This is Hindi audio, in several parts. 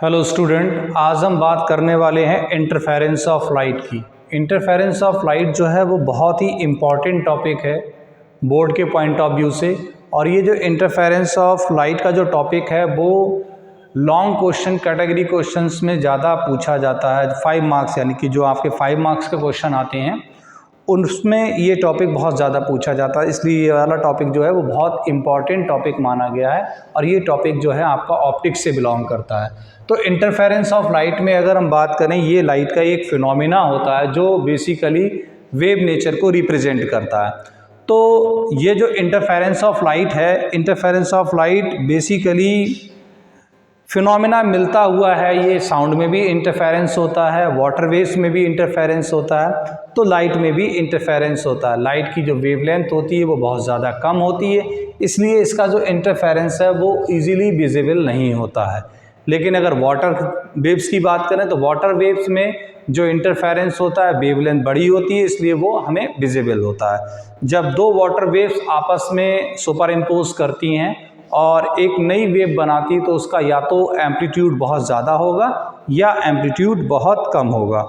हेलो स्टूडेंट, आज हम बात करने वाले हैं इंटरफेरेंस ऑफ लाइट की। इंटरफेरेंस ऑफ लाइट जो है वो बहुत ही इम्पॉर्टेंट टॉपिक है बोर्ड के पॉइंट ऑफ व्यू से। और ये जो इंटरफेरेंस ऑफ लाइट का जो टॉपिक है वो लॉन्ग क्वेश्चन कैटेगरी क्वेश्चंस में ज़्यादा पूछा जाता है। 5 मार्क्स यानी कि जो आपके 5 मार्क्स के क्वेश्चन आते हैं उसमें ये टॉपिक बहुत ज़्यादा पूछा जाता है, इसलिए ये वाला टॉपिक जो है वो बहुत इम्पॉर्टेंट टॉपिक माना गया है। और ये टॉपिक जो है आपका ऑप्टिक्स से बिलोंग करता है। तो इंटरफेरेंस ऑफ लाइट में अगर हम बात करें, ये लाइट का एक फिनोमिना होता है जो बेसिकली वेव नेचर को रिप्रेजेंट करता है। तो ये जो इंटरफेरेंस ऑफ लाइट है, interference of light basically phenomena मिलता हुआ है। ये साउंड में भी इंटरफेरेंस होता है, वाटर वेव्स में भी इंटरफेरेंस होता है, तो लाइट में भी इंटरफेरेंस होता है। लाइट की जो वेवलेंथ होती है वो बहुत ज़्यादा कम होती है, इसलिए इसका जो इंटरफेरेंस है वो इजीली विजिबल नहीं होता है। लेकिन अगर वाटर वेव्स की बात करें तो वाटर वेव्स में जो इंटरफेरेंस होता है वेवलेंथ बड़ी होती है, इसलिए वो हमें विजिबल होता है। जब दो वाटर वेव्स आपस में सुपर इम्पोज करती हैं और एक नई वेव बनाती तो उसका या तो एम्पलीट्यूड बहुत ज़्यादा होगा या एम्पलीट्यूड बहुत कम होगा।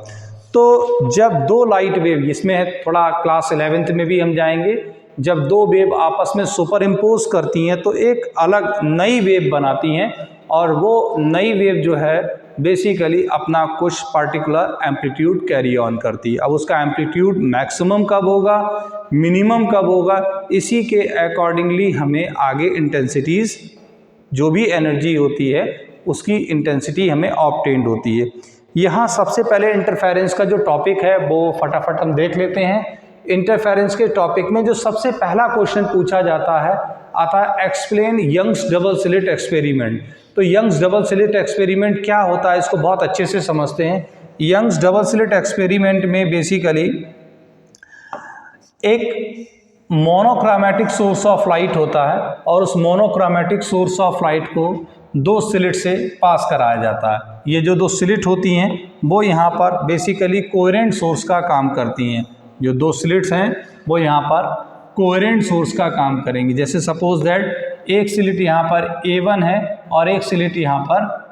तो जब दो लाइट वेव, इसमें है थोड़ा क्लास 11th में भी हम जाएंगे, जब दो वेव आपस में सुपर इम्पोज करती हैं तो एक अलग नई वेव बनाती हैं और वो नई वेव जो है बेसिकली अपना कुछ पार्टिकुलर एम्पलीट्यूड कैरी ऑन करती है। अब उसका एम्पलीट्यूड मैक्सिमम कब होगा, मिनिमम कब होगा, इसी के अकॉर्डिंगली हमें आगे इंटेंसिटीज़ जो भी एनर्जी होती है उसकी इंटेंसिटी हमें ऑब्टेन्ड होती है। यहाँ सबसे पहले इंटरफेरेंस का जो टॉपिक है वो फटाफट हम देख लेते हैं। इंटरफेरेंस के टॉपिक में जो सबसे पहला क्वेश्चन पूछा जाता है आता है explain Young's double slit experiment. तो यंग्स डबल स्लिट एक्सपेरिमेंट क्या होता है इसको बहुत अच्छे से समझते हैं। यंग्स डबल स्लिट एक्सपेरिमेंट में बेसिकली एक मोनोक्रोमैटिक सोर्स ऑफ लाइट होता है और उस मोनोक्रोमैटिक सोर्स ऑफ लाइट को दो स्लिट से पास कराया जाता है। ये जो दो स्लिट होती हैं वो यहाँ पर बेसिकली कोहेरेंट सोर्स का काम करती हैं। जो दो स्लिट्स हैं वो यहाँ पर कोहेरेंट सोर्स का काम करेंगी। जैसे सपोज दैट एक स्लिट यहाँ पर A1 है और एक स्लिट यहाँ पर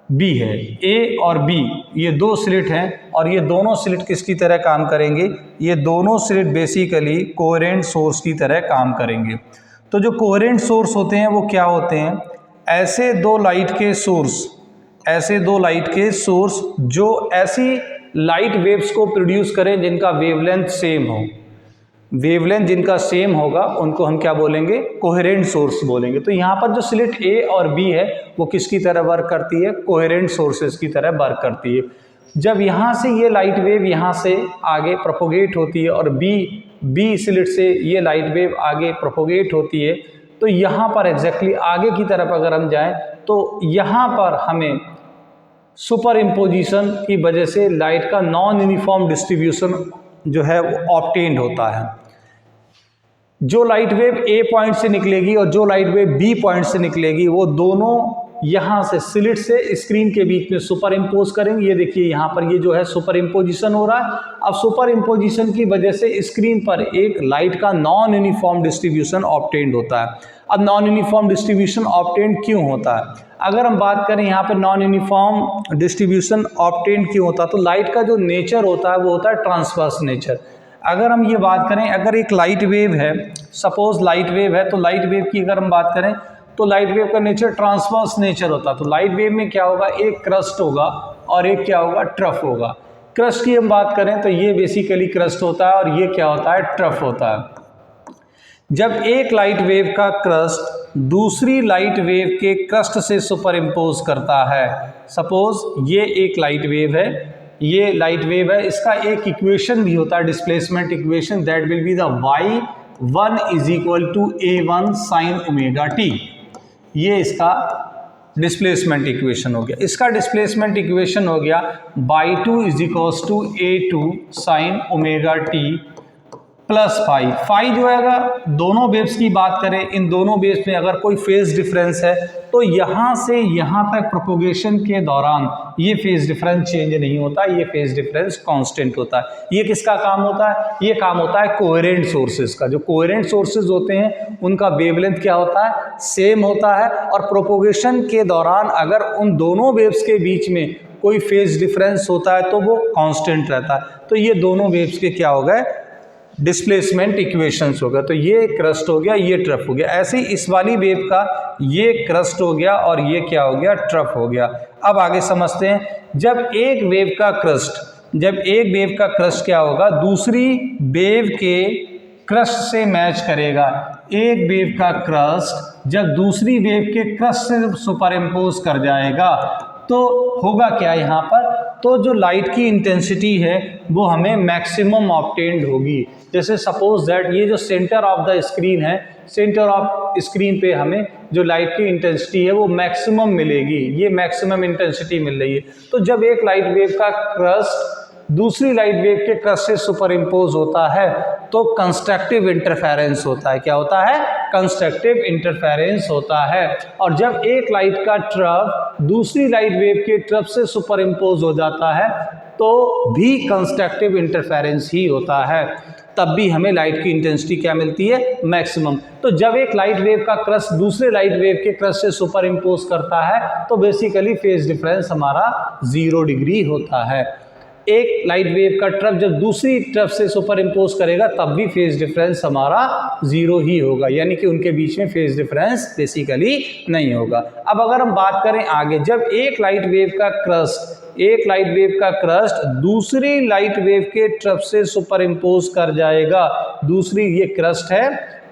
B है। A और B ये दो स्लिट हैं और ये दोनों स्लिट किसकी तरह काम करेंगे, ये दोनों स्लिट बेसिकली कोहेरेंट सोर्स की तरह काम करेंगे। तो जो कोहेरेंट सोर्स होते हैं वो क्या होते हैं, ऐसे दो लाइट के सोर्स जो ऐसी लाइट वेव्स को प्रोड्यूस करें जिनका वेवलेंथ सेम हो। वेवलेंथ जिनका सेम होगा उनको हम क्या बोलेंगे, कोहेरेंट सोर्स बोलेंगे। तो यहाँ पर जो स्लिट A और B है वो किसकी तरह वर्क करती है, कोहेरेंट सोर्सेस की तरह वर्क करती है। जब यहाँ से ये लाइट वेव यहाँ से आगे प्रोपोगेट होती है और B स्लिट से ये लाइट वेव आगे प्रोपोगेट होती है, तो यहाँ पर एग्जैक्टली आगे की तरफ अगर हम जाएं तो यहाँ पर हमें सुपर इम्पोजिशन की वजह से लाइट का नॉन यूनिफॉर्म डिस्ट्रीब्यूशन जो है वो ऑब्टेन्ड होता है। जो लाइट वेव A पॉइंट से निकलेगी और जो लाइट वेव B पॉइंट से निकलेगी वो दोनों यहाँ से स्लिट से स्क्रीन के बीच में सुपर इम्पोज करेंगे। ये देखिए यहाँ पर ये जो है सुपर इम्पोजिशन हो रहा है। अब सुपर इम्पोजिशन की वजह से स्क्रीन पर एक लाइट का नॉन यूनिफॉर्म डिस्ट्रीब्यूशन ऑब्टेन्ड होता है। अब नॉन यूनिफॉर्म डिस्ट्रीब्यूशन ऑब्टेन्ड क्यों होता है, अगर हम बात करें यहाँ पर नॉन यूनिफॉर्म डिस्ट्रीब्यूशन ऑब्टेन्ड क्यों होता है, तो लाइट का जो नेचर होता है वो होता है ट्रांसवर्स नेचर। अगर हम ये बात करें, अगर एक लाइट वेव है, सपोज लाइट वेव है, तो लाइट वेव की अगर हम बात करें तो लाइट वेव का नेचर ट्रांसवर्स नेचर होता है। तो लाइट वेव में क्या होगा, एक क्रस्ट होगा और एक क्या होगा, ट्रफ होगा। क्रस्ट की हम बात करें तो ये बेसिकली क्रस्ट होता है और ये क्या होता है, ट्रफ होता है। जब एक लाइट वेव का क्रस्ट दूसरी लाइट वेव के क्रस्ट से सुपर इम्पोज करता है, सपोज ये एक लाइट वेव है, ये लाइट वेव है, इसका एक इक्वेशन भी होता है displacement equation, that will be the y1 = a1 sin omega t। ये इसका डिस्प्लेसमेंट इक्वेशन हो गया। इसका डिस्प्लेसमेंट इक्वेशन हो गया y2 = a2 sin omega t plus phi. Phi जो है अगर दोनों वेव्स की बात करें, इन दोनों वेव्स में अगर कोई फेज डिफरेंस है तो यहाँ से यहाँ तक प्रोपोगेशन के दौरान ये फेज डिफरेंस चेंज नहीं होता, ये फेज डिफरेंस कांस्टेंट होता है। ये किसका काम होता है? ये काम होता है कोहेरेंट सोर्सेज का। जो कोहेरेंट सोर्सेज होते हैं उनका वेवलेंथ क्या होता है? सेम होता है। और प्रोपोगेशन के दौरान अगर उन दोनों वेव्स के बीच में कोई फेज डिफरेंस होता है तो वो कांस्टेंट रहता है। तो ये दोनों वेव्स के क्या हो गए? डिस्प्लेसमेंट इक्वेशंस हो गया। तो ये क्रस्ट हो गया, ये ट्रफ हो गया। ऐसे ही इस वाली वेव का ये क्रस्ट हो गया और ये क्या हो गया? ट्रफ हो गया। अब आगे समझते हैं, जब एक वेव का क्रस्ट क्या होगा? दूसरी वेव के क्रस्ट से मैच करेगा। एक वेव का क्रस्ट जब दूसरी वेव के क्रस्ट से सुपर इम्पोज कर जाएगा तो होगा क्या यहाँ पर? तो जो लाइट की इंटेंसिटी है वो हमें मैक्सिमम ऑब्टेन्ड होगी। जैसे सपोज दैट ये जो सेंटर ऑफ द स्क्रीन है, सेंटर ऑफ स्क्रीन पे हमें जो लाइट की इंटेंसिटी है वो मैक्सिमम मिलेगी, ये मैक्सिमम इंटेंसिटी मिल रही है। तो जब एक लाइट वेव का क्रस्ट दूसरी लाइट वेव के क्रस्ट से सुपर इम्पोज होता है तो कंस्ट्रक्टिव इंटरफेरेंस होता है। क्या होता है? कंस्ट्रक्टिव इंटरफेरेंस होता है। और जब एक लाइट का ट्रफ दूसरी लाइट वेव के ट्रफ से सुपर इम्पोज हो जाता है तो भी कंस्ट्रक्टिव इंटरफेरेंस ही होता है, तब भी हमें लाइट की इंटेंसिटी क्या मिलती है? मैक्सिमम। तो जब एक लाइट वेव का क्रस्ट दूसरे लाइट वेव के क्रस्ट से सुपर इम्पोज करता है तो बेसिकली फेज डिफरेंस हमारा 0 डिग्री होता है। एक लाइट वेव का ट्रफ जब दूसरी ट्रफ से सुपर इम्पोज करेगा तब भी फेज डिफरेंस हमारा 0 ही होगा, यानी कि उनके बीच में फेज डिफरेंस बेसिकली नहीं होगा। अब अगर हम बात करें आगे, जब एक लाइट वेव का क्रस्ट दूसरी लाइट वेव के ट्रफ से सुपर इम्पोज कर जाएगा, दूसरी ये क्रस्ट है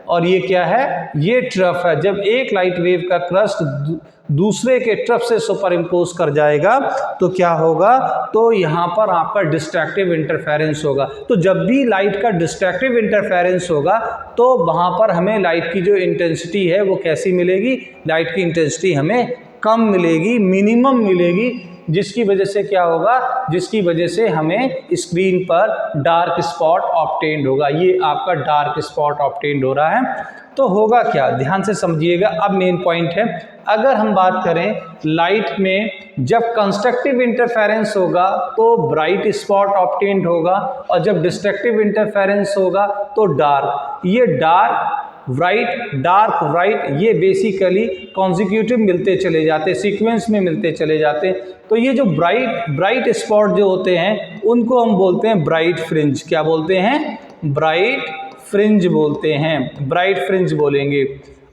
और ये क्या है? ये ट्रफ है। जब एक लाइट वेव का क्रस्ट दूसरे के ट्रफ से सुपर इम्पोज कर जाएगा तो क्या होगा? तो यहाँ पर आपका डिस्ट्रैक्टिव इंटरफेरेंस होगा। तो जब भी लाइट का डिस्ट्रैक्टिव इंटरफेरेंस होगा तो वहाँ पर हमें लाइट की जो इंटेंसिटी है वो कैसी मिलेगी? लाइट की इंटेंसिटी हमें कम मिलेगी, मिनिमम मिलेगी, जिसकी वजह से क्या होगा? जिसकी वजह से हमें स्क्रीन पर डार्क स्पॉट ऑब्टेन्ड होगा। ये आपका डार्क स्पॉट ऑब्टेन्ड हो रहा है। तो होगा क्या? ध्यान से समझिएगा। अब मेन पॉइंट है, अगर हम बात करें लाइट में जब कंस्ट्रक्टिव इंटरफेरेंस होगा तो ब्राइट स्पॉट ऑब्टेन्ड होगा और जब डिस्ट्रक्टिव इंटरफेरेंस होगा तो डार्क। ये डार्क ब्राइट ये बेसिकली कॉन्जिक्यूटिव मिलते चले जाते, सीक्वेंस में मिलते चले जाते। तो ये जो ब्राइट स्पॉट जो होते हैं उनको हम बोलते हैं ब्राइट फ्रिंज। क्या बोलते हैं? ब्राइट फ्रिंज बोलते हैं, ब्राइट फ्रिंज बोलेंगे।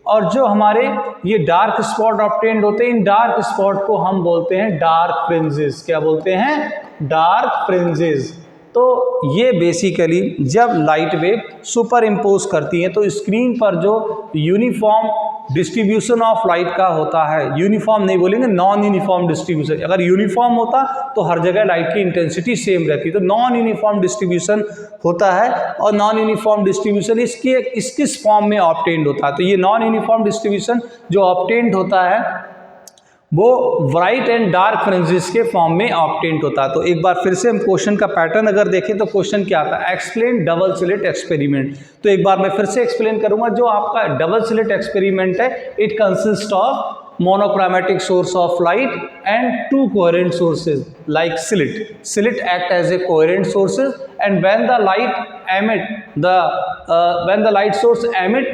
और जो हमारे ये डार्क स्पॉट ऑब्टेन्ड होते हैं, इन डार्क स्पॉट को हम बोलते हैं डार्क फ्रिंजेस। क्या बोलते हैं? Dark fringes. तो ये बेसिकली जब लाइट वेव सुपर इम्पोज करती हैं तो स्क्रीन पर जो यूनिफॉर्म डिस्ट्रीब्यूशन ऑफ लाइट का होता है, यूनिफॉर्म नहीं बोलेंगे, नॉन यूनिफॉर्म डिस्ट्रीब्यूशन। अगर यूनिफॉर्म होता तो हर जगह लाइट की इंटेंसिटी सेम रहती, तो नॉन यूनिफॉर्म डिस्ट्रीब्यूशन होता है। और नॉन यूनिफॉर्म डिस्ट्रीब्यूशन इस किस फॉर्म में ऑब्टेन्ड होता है? तो ये नॉन यूनिफॉर्म डिस्ट्रीब्यूशन जो ऑब्टेन्ड होता है वो ब्राइट एंड डार्क फ्रिंजेस के फॉर्म में ऑब्टेन्ड होता है। तो एक बार फिर से हम क्वेश्चन का पैटर्न अगर देखें तो क्वेश्चन क्या आता है? Explain double slit experiment. तो एक बार मैं फिर से एक्सप्लेन करूंगा। जो आपका डबल स्लिट एक्सपेरिमेंट है, it consist of monochromatic source of light and to coherent sources like slit act as a coherent sources, and when the light source emit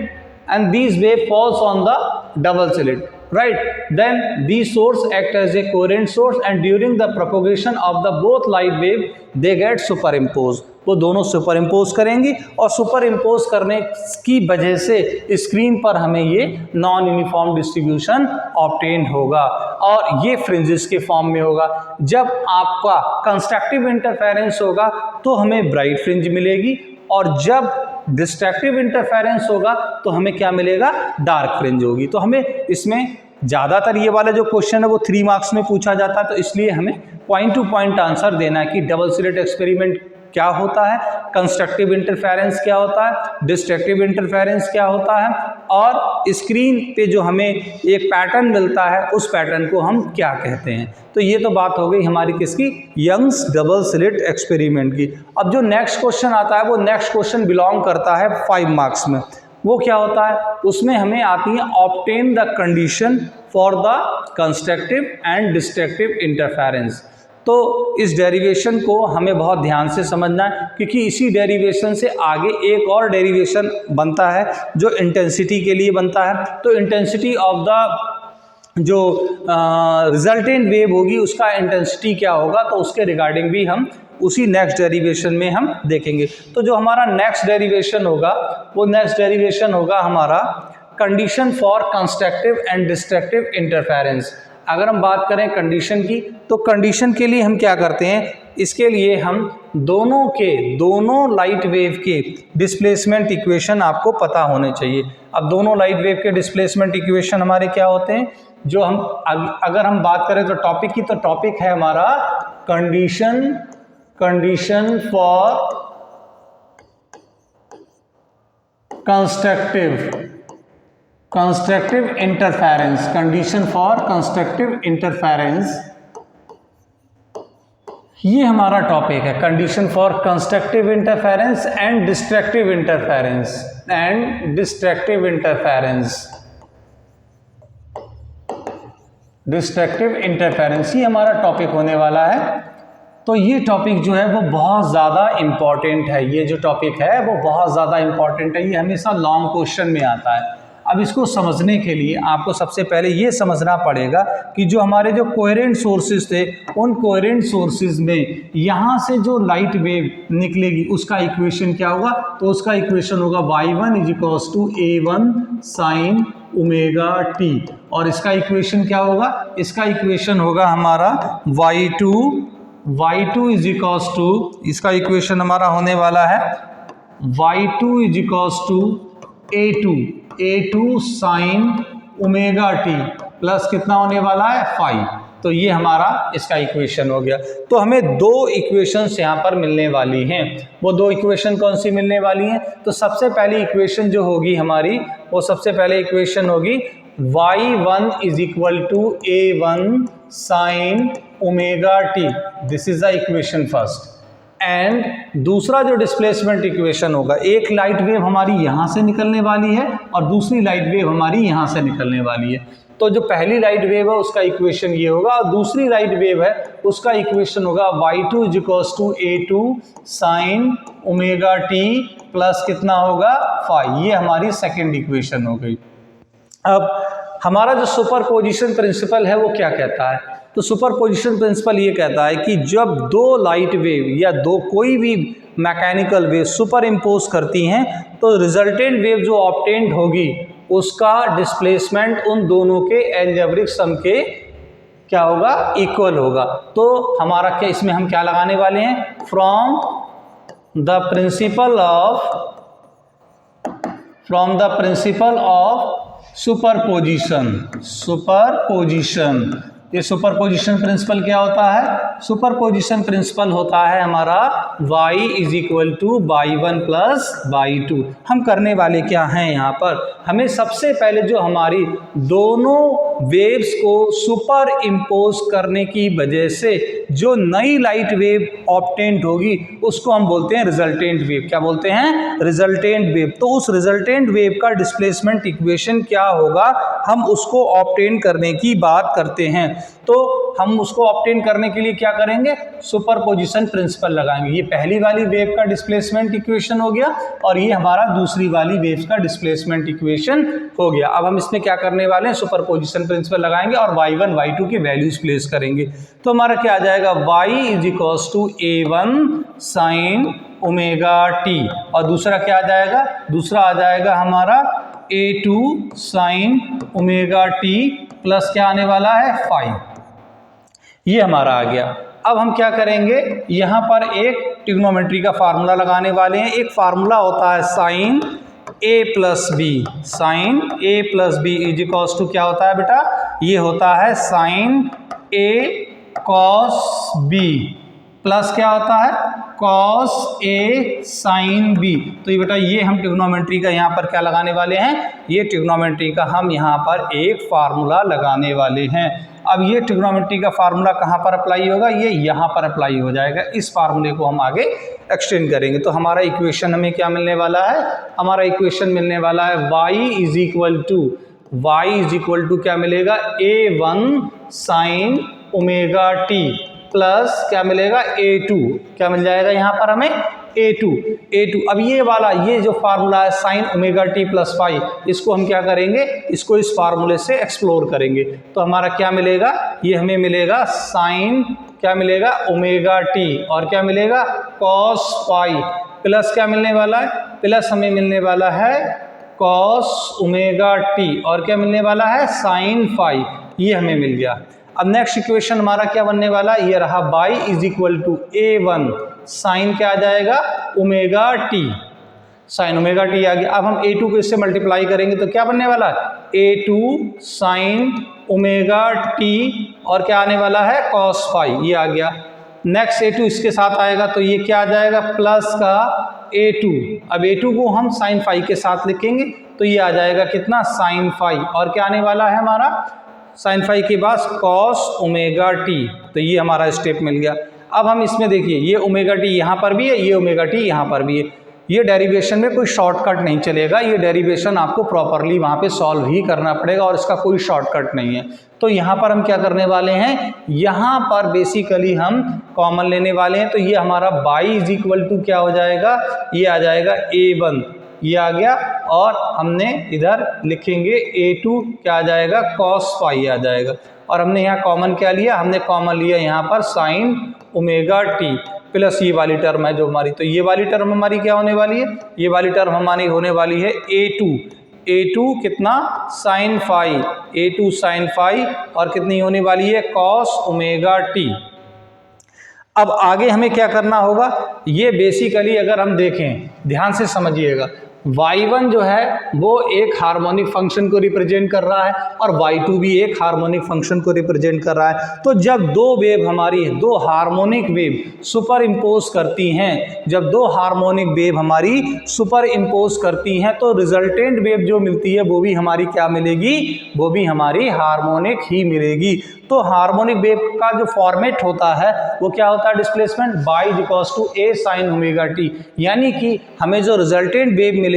and these wave falls on the double slit, right, then these source act as a coherent source and during the propagation of the both light wave they get superimposed। वो दोनों सुपर इम्पोज करेंगी और सुपर इम्पोज करने की वजह से स्क्रीन पर हमें ये नॉन यूनिफॉर्म डिस्ट्रीब्यूशन ऑब्टेन होगा और ये फ्रिंजेस के फॉर्म में होगा। जब आपका कंस्ट्रक्टिव इंटरफेरेंस होगा तो हमें ब्राइट फ्रिंज मिलेगी और जब डिस्ट्रक्टिव इंटरफेरेंस होगा तो हमें क्या मिलेगा? डार्क फ्रिंज होगी। तो हमें इसमें ज़्यादातर ये वाला जो क्वेश्चन है वो 3 मार्क्स में पूछा जाता है, तो इसलिए हमें पॉइंट टू पॉइंट आंसर देना है कि डबल स्लिट एक्सपेरिमेंट क्या होता है, कंस्ट्रक्टिव इंटरफेरेंस क्या होता है, डिस्ट्रक्टिव इंटरफेरेंस क्या होता है और स्क्रीन पे जो हमें एक पैटर्न मिलता है उस पैटर्न को हम क्या कहते हैं। तो ये तो बात हो गई हमारी किसकी, यंग्स डबल स्लिट एक्सपेरिमेंट की। अब जो नेक्स्ट क्वेश्चन आता है वो नेक्स्ट क्वेश्चन बिलोंग करता है 5 मार्क्स में। वो क्या होता है, उसमें हमें आती है obtain the condition for the constructive and destructive interference. तो इस डेरिवेशन को हमें बहुत ध्यान से समझना है, क्योंकि इसी डेरिवेशन से आगे एक और डेरिवेशन बनता है जो इंटेंसिटी के लिए बनता है। तो इंटेंसिटी ऑफ द जो रिजल्टेंट वेव होगी उसका इंटेंसिटी क्या होगा, तो उसके रिगार्डिंग भी हम उसी नेक्स्ट डेरिवेशन में हम देखेंगे। तो जो हमारा नेक्स्ट डेरिवेशन होगा वो नेक्स्ट डेरिवेशन होगा हमारा condition for constructive and destructive interference. अगर हम बात करें कंडीशन की, तो कंडीशन के लिए हम क्या करते हैं, इसके लिए हम दोनों लाइट वेव के डिस्प्लेसमेंट इक्वेशन आपको पता होने चाहिए। अब दोनों लाइट वेव के डिस्प्लेसमेंट इक्वेशन हमारे क्या होते हैं, जो हम अगर हम बात करें तो टॉपिक की, तो टॉपिक है हमारा condition for constructive interference, condition for constructive interference, ये हमारा टॉपिक है। Condition for constructive interference and destructive interference, destructive interference, ये हमारा टॉपिक होने वाला है। तो ये टॉपिक जो है वो बहुत ज़्यादा इम्पॉर्टेंट है। ये जो टॉपिक है वो बहुत ज़्यादा इम्पॉर्टेंट है, ये हमेशा लॉन्ग क्वेश्चन में आता है। अब इसको समझने के लिए आपको सबसे पहले ये समझना पड़ेगा कि जो हमारे जो कोहेरेंट सोर्सेज थे, उन कोहेरेंट सोर्सेज में यहाँ से जो लाइट वेव निकलेगी उसका इक्वेशन क्या होगा, तो उसका इक्वेशन होगा y1 = a1 sin omega t, और इसका इक्वेशन क्या होगा, इसका इक्वेशन होगा हमारा y2 = इसका इक्वेशन हमारा होने वाला है y2 = a2 sin omega t plus कितना होने वाला है 5। तो ये हमारा इसका इक्वेशन हो गया। तो हमें दो इक्वेशंस यहाँ पर मिलने वाली हैं। वो दो इक्वेशन कौन सी मिलने वाली हैं, तो सबसे पहली इक्वेशन जो होगी हमारी, वो सबसे पहले इक्वेशन होगी y1 = a1 sin omega t, this is the equation first. And दूसरा जो डिस्प्लेसमेंट इक्वेशन होगा, एक लाइट वेव हमारी यहाँ से निकलने वाली है और दूसरी लाइट वेव हमारी यहाँ से निकलने वाली है। तो जो पहली लाइट वेव है उसका इक्वेशन ये होगा, और दूसरी लाइट वेव है उसका इक्वेशन होगा y2 = a2 sin omega t plus कितना होगा 5। ये हमारी सेकेंड इक्वेशन हो गई। अब हमारा जो सुपरपोजिशन प्रिंसिपल है वो क्या कहता है, तो सुपरपोजिशन प्रिंसिपल ये कहता है कि जब दो लाइट वेव या दो कोई भी मैकेनिकल वेव सुपर इम्पोज करती हैं तो रिजल्टेंट वेव जो ऑब्टेन्ड होगी उसका डिस्प्लेसमेंट उन दोनों के एलजेब्रिक सम के क्या होगा, इक्वल होगा। तो हमारा क्या इसमें हम क्या लगाने वाले हैं, from the principle of superposition. ये सुपरपोजिशन प्रिंसिपल क्या होता है, सुपरपोजिशन प्रिंसिपल होता है हमारा y = y1 + y2। हम करने वाले क्या हैं यहाँ पर, हमें सबसे पहले जो हमारी दोनों वेव्स को सुपर इम्पोज करने की वजह से जो नई लाइट वेव ऑब्टेन्ड होगी उसको हम बोलते हैं रिजल्टेंट वेव। क्या बोलते हैं, रिजल्टेंट वेव। तो उस रिजल्टेंट वेव का डिस्प्लेसमेंट इक्वेशन क्या होगा, हम उसको ऑब्टेन करने की बात करते हैं। तो हम उसको ऑब्टेन करने के लिए क्या करेंगे, सुपरपोजिशन प्रिंसिपल लगाएंगे। ये पहली वाली वेव का डिस्प्लेसमेंट इक्वेशन हो गया और ये हमारा दूसरी वाली वेव का डिस्प्लेसमेंट इक्वेशन हो गया। अब हम इसमें क्या करने वाले हैं, सुपरपोजिशन प्रिंसिपल लगाएंगे और y1 y2 की वैल्यूज प्लेस करेंगे। तो हमारा क्या आ जाएगा, y = a1 sin omega t, और दूसरा क्या आ जाएगा, दूसरा आ जाएगा हमारा a2 sin omega t plus क्या आने वाला है 5। ये हमारा आ गया। अब हम क्या करेंगे, यहाँ पर एक ट्रिग्नोमेट्री का फार्मूला लगाने वाले हैं। एक फार्मूला होता है sin a + b, sin a + b = क्या होता है बेटा, ये होता है sin a cos b plus क्या होता है कॉस ए साइन बी। तो ये बेटा ये हम ट्रिग्नोमेट्री का यहाँ पर क्या लगाने वाले हैं, ये ट्रिग्नोमेट्री का हम यहाँ पर एक फार्मूला लगाने वाले हैं। अब ये ट्रिग्नोमेट्री का फार्मूला कहाँ पर अप्लाई होगा, ये यहाँ पर अप्लाई हो जाएगा। इस फार्मूले को हम आगे एक्सटेंड करेंगे तो हमारा इक्वेशन हमें क्या मिलने वाला है, हमारा इक्वेशन मिलने वाला है y इज इक्वल टू क्या मिलेगा a1 sign omega t plus क्या मिलेगा a2, क्या मिल जाएगा यहाँ पर हमें a2। अब ये वाला ये जो फार्मूला है sine omega t plus phi, इसको हम क्या करेंगे, इसको इस फार्मूले से एक्सप्लोर करेंगे। तो हमारा क्या मिलेगा, ये हमें मिलेगा साइन क्या मिलेगा ओमेगा टी और क्या मिलेगा कॉस फाई प्लस क्या मिलने वाला है, प्लस हमें मिलने वाला है कॉस ओमेगा टी और क्या मिलने वाला है साइन फाई, ये हमें मिल गया। अब नेक्स्ट इक्वेशन हमारा क्या बनने वाला है, ये रहा y is equal to a1 sine क्या आ जाएगा omega t, sine omega t आ गया। अब हम a2 को इससे मल्टीप्लाई करेंगे तो क्या बनने वाला है a2 साइन ओमेगा टी और क्या आने वाला है कॉस फाई, ये आ गया। नेक्स्ट a2 इसके साथ आएगा तो ये क्या आ जाएगा प्लस का a2। अब a2 को हम साइन फाई के साथ लिखेंगे तो ये आ जाएगा कितना साइन फाई और क्या आने वाला है हमारा साइन फाई के बाद कॉस ओमेगा टी। तो ये हमारा स्टेप मिल गया। अब हम इसमें देखिए ये ओमेगा टी यहाँ पर भी है, ये ओमेगा टी यहाँ पर भी है। ये डेरिवेशन में कोई शॉर्टकट नहीं चलेगा, ये डेरिवेशन आपको प्रॉपरली वहाँ पे सॉल्व ही करना पड़ेगा और इसका कोई शॉर्टकट नहीं है। तो यहाँ पर हम क्या करने वाले हैं, यहाँ पर बेसिकली हम कॉमन लेने वाले हैं। तो ये हमारा y इज इक्वल टू क्या हो जाएगा, ये आ जाएगा a1, ये आ गया और हमने इधर लिखेंगे a2 क्या आ जाएगा कॉस फाई आ जाएगा। और हमने यहाँ कॉमन क्या लिया, हमने कॉमन लिया यहाँ पर साइन ओमेगा टी प्लस ये वाली टर्म है जो हमारी, तो ये वाली टर्म हमारी क्या होने वाली है, ये वाली टर्म हमारी होने वाली है a2 कितना sine phi, a2 sine phi और कितनी होने वाली है कॉस ओमेगा टी। अब आगे हमें क्या करना होगा, ये बेसिकली अगर हम देखें ध्यान से समझिएगा, y1 जो है वो एक हार्मोनिक फंक्शन को रिप्रेजेंट कर रहा है और y2 भी एक हार्मोनिक फंक्शन को रिप्रेजेंट कर रहा है। तो जब दो वेव हमारी दो हार्मोनिक वेव सुपर इम्पोज करती हैं, जब दो हार्मोनिक वेव हमारी सुपर इम्पोज करती हैं तो रिजल्टेंट वेव जो मिलती है वो भी हमारी क्या मिलेगी, वो भी हमारी हार्मोनिक ही मिलेगी। तो हार्मोनिक वेव का जो फॉर्मेट होता है वो क्या होता है, displacement y equals to a sine omega t, यानी कि हमें जो रिजल्टेंट वेव मिलेगी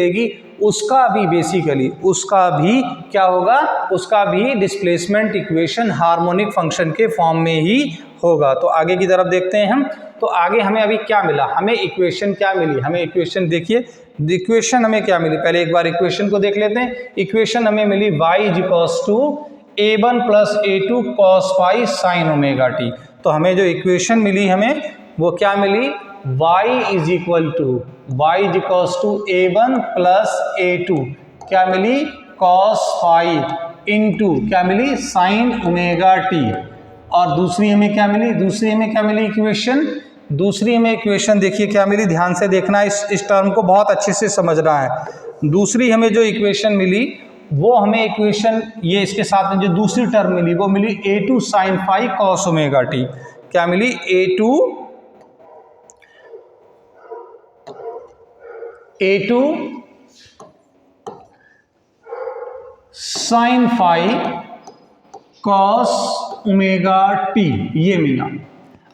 उसका भी बेसिकली उसका भी क्या होगा, उसका भी डिस्प्लेसमेंट इक्वेशन हार्मोनिक फंक्शन के फॉर्म में ही होगा। तो आगे की तरफ देखते हैं हम। तो आगे हमें अभी क्या मिला, हमें इक्वेशन क्या मिली, हमें इक्वेशन देखिए, इक्वेशन हमें क्या मिली, पहले एक बार इक्वेशन को देख लेते हैं। इक्वेशन हमें मिली y equals to a1 plus a2 cos phi sine omega t. तो हमें जो इक्वेशन मिली हमें वो क्या मिली, y is equal to a1 plus a2 क्या मिली कॉस फाई इंटू क्या मिली साइन ओमेगा टी। और दूसरी हमें क्या मिली, दूसरी हमें क्या मिली इक्वेशन, दूसरी हमें इक्वेशन देखिए क्या मिली, ध्यान से देखना, इस टर्म को बहुत अच्छे से समझना है। दूसरी हमें जो इक्वेशन मिली वो हमें इक्वेशन ये इसके साथ में जो दूसरी टर्म मिली वो मिली a2 sine phi cos omega t, क्या मिली a2 sine phi cos omega t, ये मिला।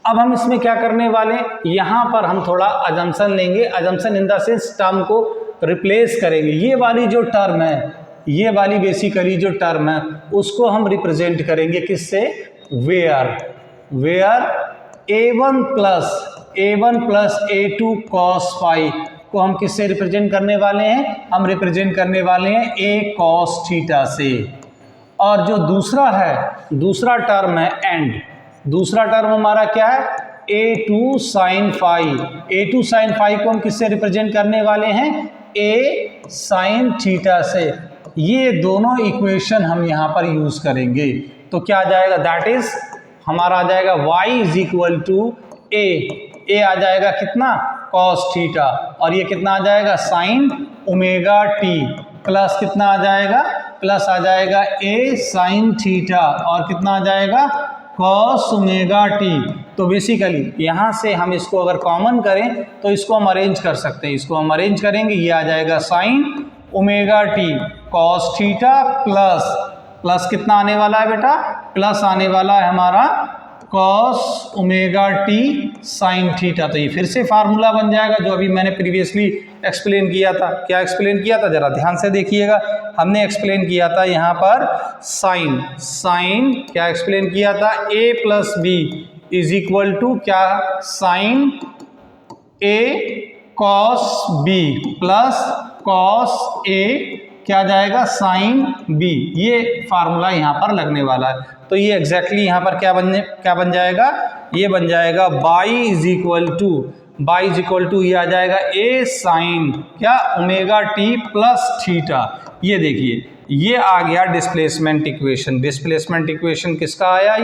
अब हम इसमें क्या करने वाले, यहाँ पर हम थोड़ा अजम्पशन लेंगे, assumption in the sense term को रिप्लेस करेंगे। ये वाली जो टर्म है, ये वाली बेसिकली जो टर्म है उसको हम रिप्रेजेंट करेंगे किससे, where a1 plus a2 cos phi को हम किससे रिप्रेजेंट करने वाले हैं, हम रिप्रेजेंट करने वाले हैं a कॉस थीटा से। और जो दूसरा है, दूसरा टर्म है एंड, दूसरा टर्म हमारा क्या है a2 sine phi, a2 sine phi को हम किससे रिप्रेजेंट करने वाले हैं, a साइन थीटा से। ये दोनों इक्वेशन हम यहाँ पर यूज करेंगे। तो क्या आ जाएगा, दैट इज हमारा आ जाएगा y is equal to a आ जाएगा कितना कॉस थीटा और ये कितना आ जाएगा साइन ओमेगा टी प्लस कितना आ जाएगा, प्लस आ जाएगा a साइन थीटा और कितना आ जाएगा कॉस ओमेगा टी तो बेसिकली यहाँ से हम इसको अगर कॉमन करें तो इसको हम अरेंज कर सकते हैं, इसको हम अरेंज करेंगे, ये आ जाएगा sign omega T cos theta plus कितना आने वाला है बेटा, प्लस आने वाला है हमारा cos omega t sine theta. तो ये फिर से फार्मूला बन जाएगा जो अभी मैंने प्रीवियसली एक्सप्लेन किया था। क्या एक्सप्लेन किया था, जरा ध्यान से देखिएगा। हमने एक्सप्लेन किया था यहाँ पर साइन क्या एक्सप्लेन किया था, a plus B is equal to क्या, sine a cos B plus cos a क्या जाएगा, साइन b। ये फार्मूला यहाँ पर लगने वाला है। तो ये एग्जैक्टली यहाँ पर क्या बन जाएगा, ये बन जाएगा बाई इज इक्वल टू ये आ जाएगा a साइन क्या ओमेगा टी प्लस थीटा। ये देखिए ये आ गया डिस्प्लेसमेंट इक्वेशन। डिस्प्लेसमेंट इक्वेशन किसका आया,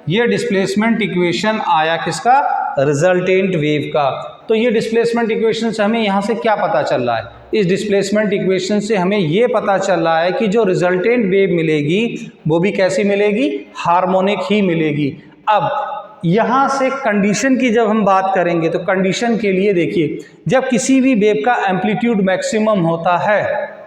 ये डिस्प्लेसमेंट इक्वेशन आया किसका, रिजल्टेंट वेव का। तो ये डिस्प्लेसमेंट इक्वेशन से हमें यहाँ से क्या पता चल रहा है, इस डिस्प्लेसमेंट इक्वेशन से हमें ये पता चल रहा है कि जो रिजल्टेंट वेव मिलेगी वो भी कैसी मिलेगी, हार्मोनिक ही मिलेगी। अब यहाँ से कंडीशन की जब हम बात करेंगे तो कंडीशन के लिए देखिए, जब किसी भी वेव का एम्पलीट्यूड मैक्सिमम होता है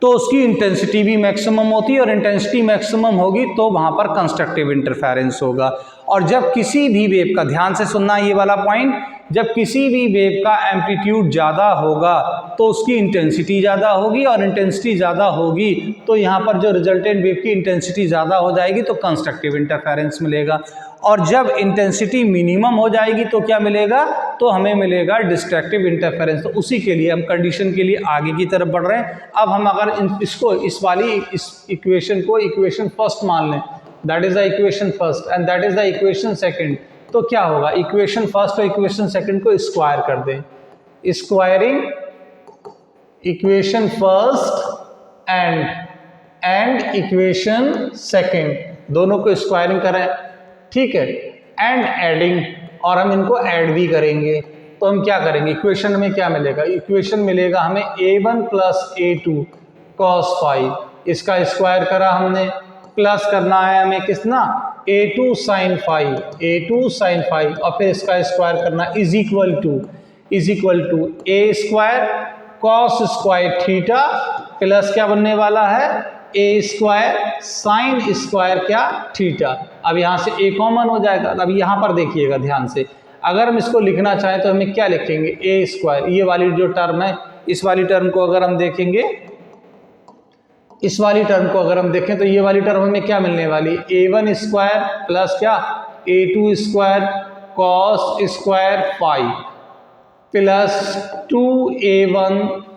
तो उसकी इंटेंसिटी भी मैक्सिमम होती है, और इंटेंसिटी मैक्सिमम होगी तो वहाँ पर कंस्ट्रक्टिव इंटरफेरेंस होगा। और जब किसी भी वेव का, ध्यान से सुनना ये वाला पॉइंट, जब किसी भी वेव का एम्पलीट्यूड ज़्यादा होगा तो उसकी इंटेंसिटी ज़्यादा होगी, और इंटेंसिटी ज़्यादा होगी तो यहाँ पर जो रिजल्टेंट वेव की इंटेंसिटी ज़्यादा हो जाएगी तो कंस्ट्रक्टिव इंटरफेरेंस मिलेगा। और जब इंटेंसिटी मिनिमम हो जाएगी तो क्या मिलेगा, तो हमें मिलेगा डिस्ट्रक्टिव इंटरफेरेंस। तो उसी के लिए हम कंडीशन के लिए आगे की तरफ बढ़ रहे हैं। अब हम अगर इस इक्वेशन को इक्वेशन फर्स्ट मान लें, that is the equation first and that is the equation second, तो क्या होगा, इक्वेशन फर्स्ट और इक्वेशन सेकंड को स्क्वायर कर दें। Squaring equation first and equation second, दोनों को स्क्वायरिंग करें, ठीक है, एंड एडिंग, और हम इनको ऐड भी करेंगे। तो हम क्या करेंगे, इक्वेशन में क्या मिलेगा, इक्वेशन मिलेगा हमें a1 plus a2 cos phi, इसका स्क्वायर करा हमने, प्लस करना है हमें कितना, a2 साइन फाई, और फिर इसका स्क्वायर करना is equal to a square cos square theta plus क्या बनने वाला है, a स्क्वायर साइन स्क्वायर क्या थीटा। अब यहाँ से a कॉमन हो जाएगा। अब यहाँ पर देखिएगा ध्यान से, अगर हम इसको लिखना चाहें तो हमें क्या लिखेंगे, a स्क्वायर, ये वाली जो टर्म है, इस वाली टर्म को अगर हम देखेंगे, इस वाली टर्म को अगर हम देखें तो ये वाली टर्म हमें क्या मिलने वाली, a1 स्क्वायर प्लस क्या, a2 square cos square phi plus 2a1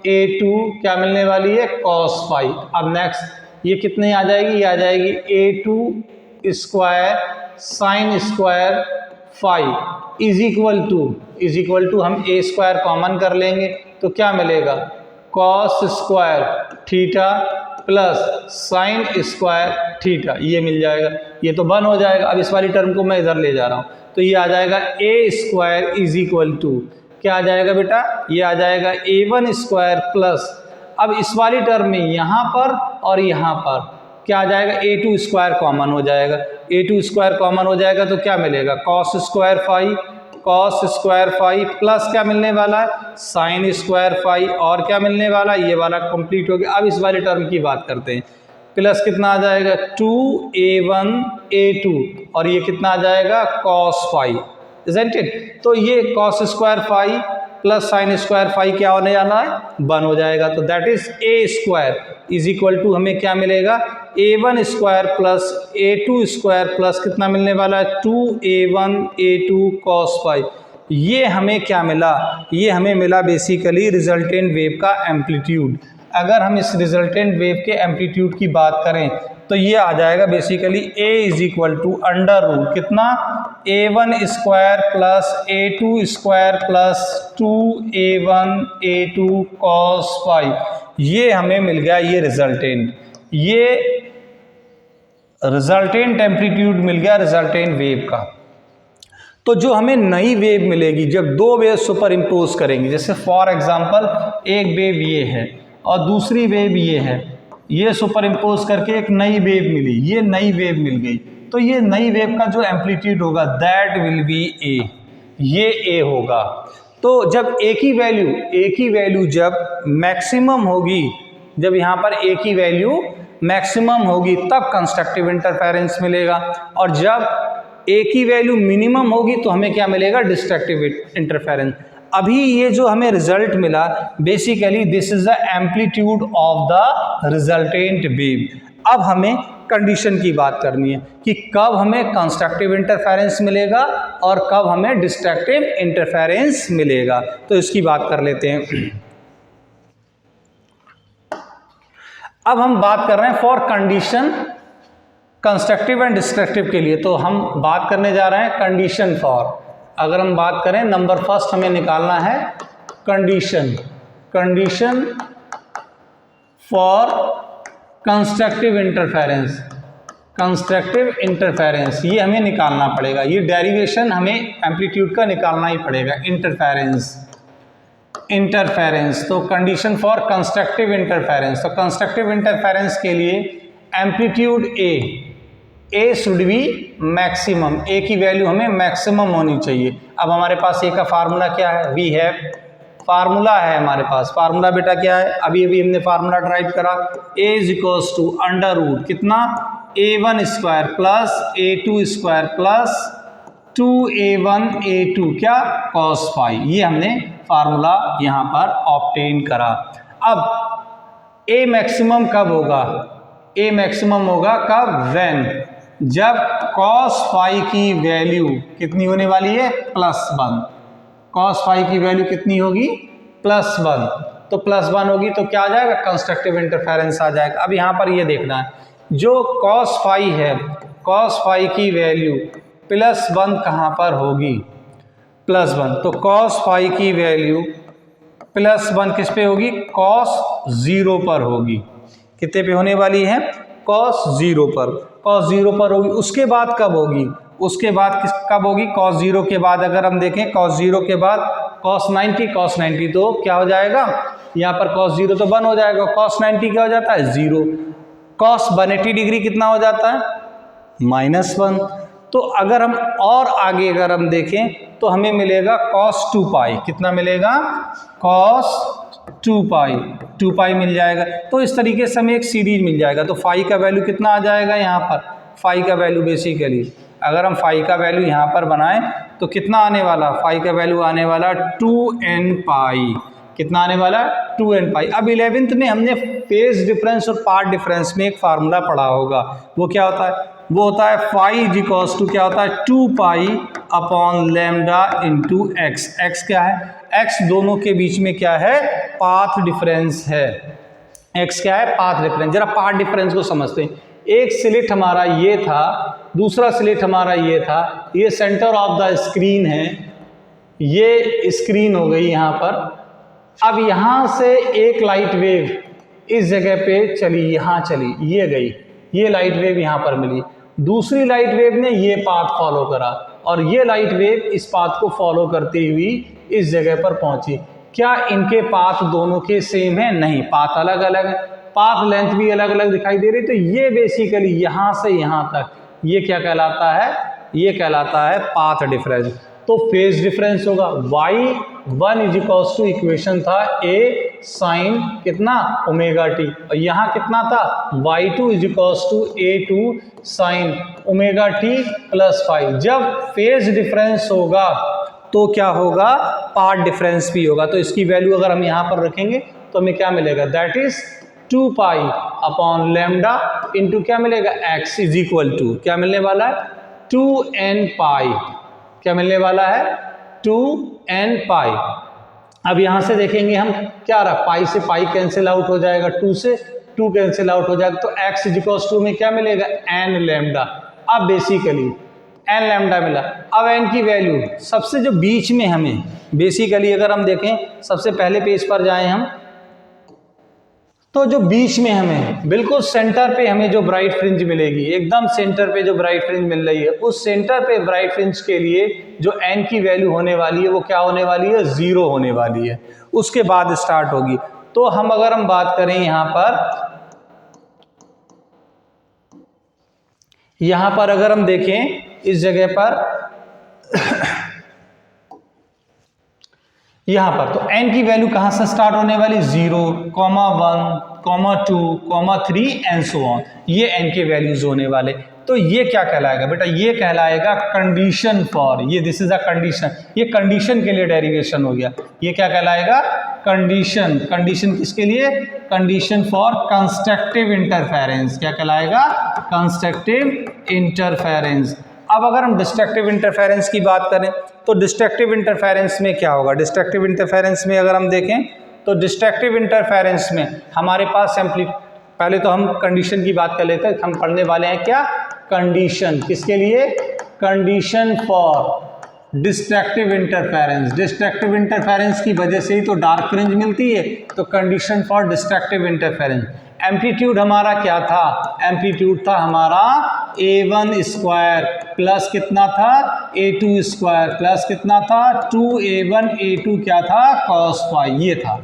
a2 क्या मिलने वाली है, कॉस फाई। अब नेक्स्ट ये कितने आ जाएगी, ये आ जाएगी a2 square sine square phi is equal to हम a स्क्वायर कॉमन कर लेंगे तो क्या मिलेगा, cos square theta plus sine square theta, ये मिल जाएगा। ये तो 1 हो जाएगा। अब इस वाली टर्म को मैं इधर ले जा रहा हूँ तो ये आ जाएगा a square is equal to क्या आ जाएगा बेटा, ये आ जाएगा a1 स्क्वायर प्लस, अब इस वाली टर्म में यहाँ पर और यहाँ पर क्या आ जाएगा, a2 स्क्वायर कॉमन हो जाएगा। a2 स्क्वायर कॉमन हो जाएगा तो क्या मिलेगा, कॉस स्क्वायर फाई प्लस क्या मिलने वाला है, साइन स्क्वायर फाई, और क्या मिलने वाला है, ये वाला कंप्लीट हो गया। अब इस वाली टर्म की बात करते हैं, प्लस कितना आ जाएगा 2a1 a2, और ये कितना आ जाएगा कॉस फाई, इजंट इट। तो ये cos square phi plus sine square phi क्या होने जाना है, 1 हो जाएगा। तो that is a square is equal to हमें क्या मिलेगा, a1 square plus a2 square plus कितना मिलने वाला है, 2a1 a2 cos फाई। ये हमें क्या मिला, ये हमें मिला बेसिकली रिजल्टेंट वेव का एम्पलीट्यूड। अगर हम इस रिजल्टेंट वेव के एम्पलीट्यूड की बात करें तो ये आ जाएगा basically a is equal to under root कितना, a1 square plus a2 square plus 2a1 a2 cos phi. ये हमें मिल गया, ये रिजल्टेंट एम्पलीट्यूड मिल गया रिजल्टेंट वेव का। तो जो हमें नई वेव मिलेगी जब दो वेव सुपर इम्पोज करेंगे, जैसे फॉर एग्जांपल एक वेव ये है और दूसरी वेव ये है, ये सुपर इम्पोज करके एक नई वेव मिली, ये नई वेव मिल गई, तो ये नई वेव का जो एम्पलीट्यूड होगा दैट विल बी ए, ये ए होगा। तो जब ए की वैल्यू जब मैक्सिमम होगी, जब यहाँ पर ए की वैल्यू मैक्सिमम होगी तब कंस्ट्रक्टिव इंटरफेरेंस मिलेगा, और जब ए की वैल्यू मिनिमम होगी तो हमें क्या मिलेगा, डिस्ट्रक्टिव इंटरफेरेंस। अभी ये जो हमें रिजल्ट मिला basically this is the amplitude of the resultant wave. अब हमें कंडीशन की बात करनी है कि कब हमें कंस्ट्रक्टिव इंटरफेरेंस मिलेगा और कब हमें डिस्ट्रक्टिव इंटरफेरेंस मिलेगा, तो इसकी बात कर लेते हैं। अब हम बात कर रहे हैं for condition constructive and destructive के लिए, तो हम बात करने जा रहे हैं कंडीशन फॉर। अगर हम बात करें नंबर फर्स्ट हमें निकालना है कंडीशन फॉर कंस्ट्रक्टिव इंटरफेरेंस, ये हमें निकालना पड़ेगा, ये डेरिवेशन हमें एम्पलीट्यूड का निकालना ही पड़ेगा। इंटरफेरेंस तो कंडीशन फॉर कंस्ट्रक्टिव इंटरफेरेंस, तो कंस्ट्रक्टिव इंटरफेरेंस के लिए amplitude A should be maximum, A की वैल्यू हमें मैक्सिमम होनी चाहिए। अब हमारे पास ए का फार्मूला क्या है, वी हैव फार्मूला है हमारे पास, फार्मूला बेटा क्या है, अभी हमने फार्मूला ड्राइव करा, A is equals to under root कितना, a1 square plus a2 square plus 2a1 a2 क्या, cos फाई, ये हमने फार्मूला यहाँ पर ऑब्टेन करा। अब ए मैक्सिमम कब होगा, ए मैक्सिमम होगा कब, व्हेन, जब cos फाई की वैल्यू कितनी होने वाली है, +1, cos फाई की वैल्यू कितनी होगी, +1, तो +1 होगी तो क्या आ जाएगा, कंस्ट्रक्टिव इंटरफेरेंस आ जाएगा। अब यहाँ पर ये देखना है जो cos फाई है, cos फाई की वैल्यू +1 कहाँ पर होगी, +1, तो cos फाई की वैल्यू +1 किस पे होगी, cos 0 पर होगी, कितने पे होने वाली है, cos 0 पर, cos 0 पर होगी। उसके बाद कब होगी, उसके बाद कब होगी, cos 0 के बाद अगर हम देखें cos 0 के बाद cos 90 तो क्या हो जाएगा, यहाँ पर cos 0 तो 1 हो जाएगा, cos 90 क्या हो जाता है, 0, cos 180 डिग्री कितना हो जाता है, -1। तो अगर हम और आगे अगर हम देखें तो हमें मिलेगा cos 2 पाई, कितना मिलेगा, cos 2 पाई मिल जाएगा। तो इस तरीके से हमें एक सीरीज मिल जाएगा। तो फाई का वैल्यू कितना आ जाएगा, यहाँ पर फाई का वैल्यू बेसिकली अगर हम फाई का वैल्यू यहाँ पर बनाएं तो कितना आने वाला, फाई का वैल्यू आने वाला 2n पाई, कितना आने वाला, 2n पाई। अब 11th में हमने फेज डिफरेंस और पार्ट डिफरेंस में एक फार्मूला पढ़ा होगा, वो क्या होता है, वो होता है फाई इज इक्वल्स टू क्या होता है, 2 pi upon lambda into x. X क्या है, एक्स दोनों के बीच में क्या है, पाथ डिफरेंस है, एक्स क्या है, पाथ डिफरेंस। जरा पाथ डिफरेंस को समझते हैं, एक स्लिट हमारा ये था, दूसरा स्लिट हमारा ये था, ये सेंटर ऑफ द स्क्रीन है, ये स्क्रीन हो गई यहाँ पर। अब यहाँ से एक लाइट वेव इस जगह पे चली, यहाँ चली, ये गई, ये लाइट वेव यहाँ पर मिली, दूसरी लाइट वेव ने ये पाथ फॉलो करा और ये लाइट वेव इस पाथ को फॉलो करती हुई इस जगह पर पहुंची। क्या इनके पाथ दोनों के सेम है, नहीं, पाथ अलग अलग है, पाथ लेंथ भी अलग अलग दिखाई दे रही। तो ये बेसिकली यहाँ से यहाँ तक ये क्या कहलाता है, ये कहलाता है पाथ डिफरेंस। तो फेज डिफरेंस होगा y1 is equals to, equation था a साइन कितना, ओमेगा टी, और यहाँ कितना था, y2 is equals to a2 sine omega t plus five. जब फेज डिफरेंस होगा तो क्या होगा, पार्ट डिफरेंस भी होगा। तो इसकी वैल्यू अगर हम यहाँ पर रखेंगे तो हमें क्या मिलेगा, that is 2 pi upon lambda into क्या मिलेगा, x इज इक्वल टू क्या मिलने वाला है, 2n पाई, क्या मिलने वाला है, 2n पाई। अब यहाँ से देखेंगे हम क्या रहा, पाई से पाई कैंसिल आउट हो जाएगा, 2 से 2 कैंसिल आउट हो जाएगा, तो x इज इक्वल टू में क्या मिलेगा, n लैम्डा। अब बेसिकली n लैम्डा मिला। अब n की वैल्यू सबसे जो बीच में हमें बेसिकली अगर हम देखें, सबसे पहले पेज पर जाएं हम, तो जो बीच में हमें बिल्कुल सेंटर पे हमें जो ब्राइट फ्रिंज मिलेगी, एकदम सेंटर पे जो ब्राइट फ्रिंज मिल रही है, उस सेंटर पे ब्राइट फ्रिंज के लिए जो n की वैल्यू होने वाली है वो क्या होने वाली है, 0 होने वाली है, उसके बाद स्टार्ट होगी। तो अगर हम बात करें यहाँ पर, यहाँ पर अगर हम देखें इस जगह पर यहाँ पर तो n की वैल्यू कहाँ से स्टार्ट होने वाली 0, 1, 2, 3 एंड सो ऑन, ये n के वैल्यूज होने वाले। तो ये क्या कहलाएगा बेटा, ये कहलाएगा कंडीशन फॉर, ये दिस इज अ कंडीशन, ये कंडीशन के लिए डेरिवेशन हो गया। ये क्या कहलाएगा, कंडीशन। कंडीशन किसके लिए, कंडीशन फॉर कंस्ट्रक्टिव इंटरफेरेंस। क्या कहलाएगा, कंस्ट्रक्टिव इंटरफेरेंस। अब अगर हम डिस्ट्रक्टिव इंटरफेरेंस की बात करें तो डिस्ट्रक्टिव इंटरफेरेंस में क्या होगा, डिस्ट्रक्टिव इंटरफेरेंस में अगर हम देखें तो डिस्ट्रक्टिव इंटरफेरेंस में हमारे पास पहले तो हम कंडीशन की बात कर लेते हैं। हम पढ़ने वाले हैं क्या, कंडीशन। किसके लिए, condition for destructive interference. Destructive interference की वजह से ही तो डार्क फ्रिंज मिलती है, तो condition for destructive interference. Amplitude हमारा क्या था, एम्पलीट्यूड था हमारा a1 स्क्वायर प्लस कितना था, a2 स्क्वायर प्लस कितना था, 2a1 a2 क्या था, cos फाई, ये था।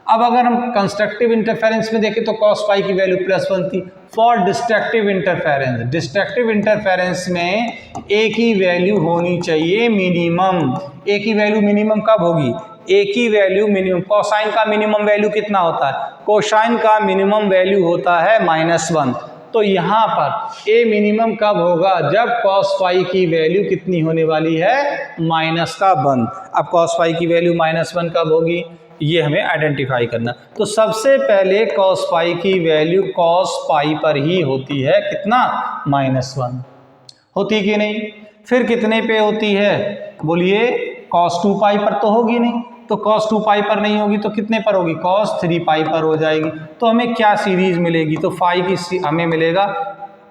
अब अगर हम कंस्ट्रक्टिव इंटरफेरेंस में देखें तो cos फाई की वैल्यू +1 थी। For destructive interference, destructive interference में a की वैल्यू होनी चाहिए मिनिमम। a की वैल्यू मिनिमम कब होगी, a की वैल्यू मिनिमम, कोसाइन का मिनिमम वैल्यू कितना होता है, कोसाइन का मिनिमम वैल्यू होता है -1। तो यहाँ पर a मिनिमम कब होगा, जब cos फाई की वैल्यू कितनी होने वाली है, -1। अब cos फाई की वैल्यू -1 कब होगी, ये हमें आइडेंटिफाई करना। तो सबसे पहले cos फाई की वैल्यू cos पाई पर ही होती है, कितना, -1 होती कि नहीं। फिर कितने पे होती है, बोलिए, cos 2 पाई पर तो होगी नहीं, तो cos 2 पाई पर नहीं होगी तो कितने पर होगी, cos 3 पाई पर हो जाएगी। तो हमें क्या सीरीज मिलेगी, तो फाई की हमें मिलेगा,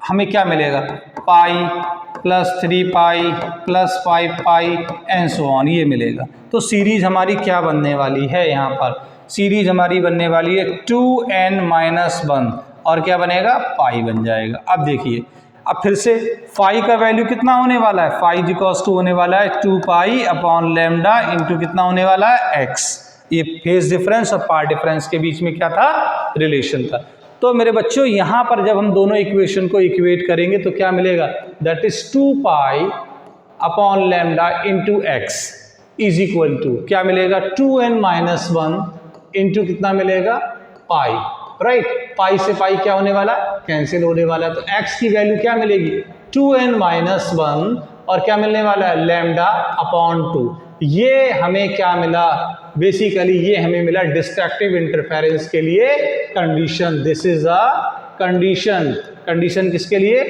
हमें क्या मिलेगा, pi plus 3 pi plus 5 pi and so on, ये मिलेगा। तो सीरीज हमारी क्या बनने वाली है, यहाँ पर सीरीज हमारी बनने वाली है 2n-1 और क्या बनेगा, पाई बन जाएगा। अब देखिए, अब फिर से फाई का वैल्यू कितना होने वाला है, फाई इक्वल्स टू होने वाला है 2 पाई अपॉन लैम्डा इंटू कितना होने वाला है, x। ये फेज डिफरेंस और पार्ट डिफरेंस के बीच में क्या था, रिलेशन था। तो मेरे बच्चों यहाँ पर जब हम दोनों इक्वेशन को इक्वेट करेंगे तो क्या मिलेगा, that is 2 pi upon lambda into x is equal to क्या मिलेगा, 2n-1 इंटू कितना मिलेगा, पाई, राइट। पाई से पाई क्या होने वाला है, कैंसिल होने वाला है। तो x की वैल्यू क्या मिलेगी, 2n-1 और क्या मिलने वाला है, लैम्डा अपॉन 2। ये हमें क्या मिला, बेसिकली ये हमें मिला डिस्ट्रक्टिव इंटरफेरेंस के लिए condition. This is a condition. Condition किसके लिए,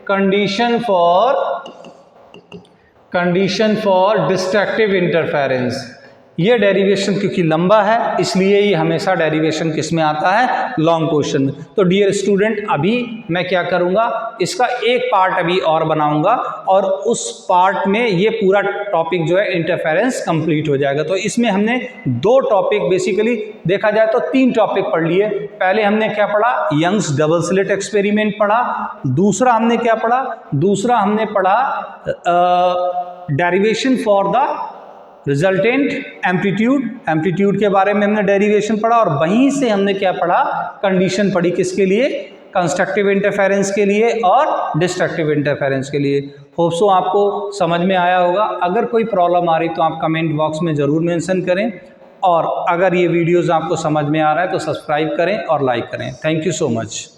कंडीशन फॉर डिस्ट्रक्टिव इंटरफेरेंस। ये डेरिवेशन क्योंकि लंबा है इसलिए ये हमेशा डेरिवेशन किस में आता है, लॉन्ग क्वेश्चन में। तो डियर स्टूडेंट, अभी मैं क्या करूँगा, इसका एक पार्ट अभी और बनाऊंगा और उस पार्ट में ये पूरा टॉपिक जो है इंटरफेरेंस कंप्लीट हो जाएगा। तो इसमें हमने 2 टॉपिक, बेसिकली देखा जाए तो 3 टॉपिक पढ़ लिए। पहले हमने क्या पढ़ा, यंग्स डबल स्लिट एक्सपेरिमेंट पढ़ा। दूसरा हमने क्या पढ़ा, दूसरा हमने पढ़ा derivation for the resultant amplitude के बारे में हमने डेरिवेशन पढ़ा और वहीं से हमने क्या पढ़ा, कंडीशन पढ़ी, किसके लिए, कंस्ट्रक्टिव इंटरफेरेंस के लिए और डिस्ट्रक्टिव इंटरफेरेंस के लिए। होप सो आपको समझ में आया होगा। अगर कोई प्रॉब्लम आ रही तो आप कमेंट बॉक्स में ज़रूर मेंशन करें और अगर ये वीडियोज़ आपको समझ में आ रहा है तो सब्सक्राइब करें और लाइक करें। Thank you so much.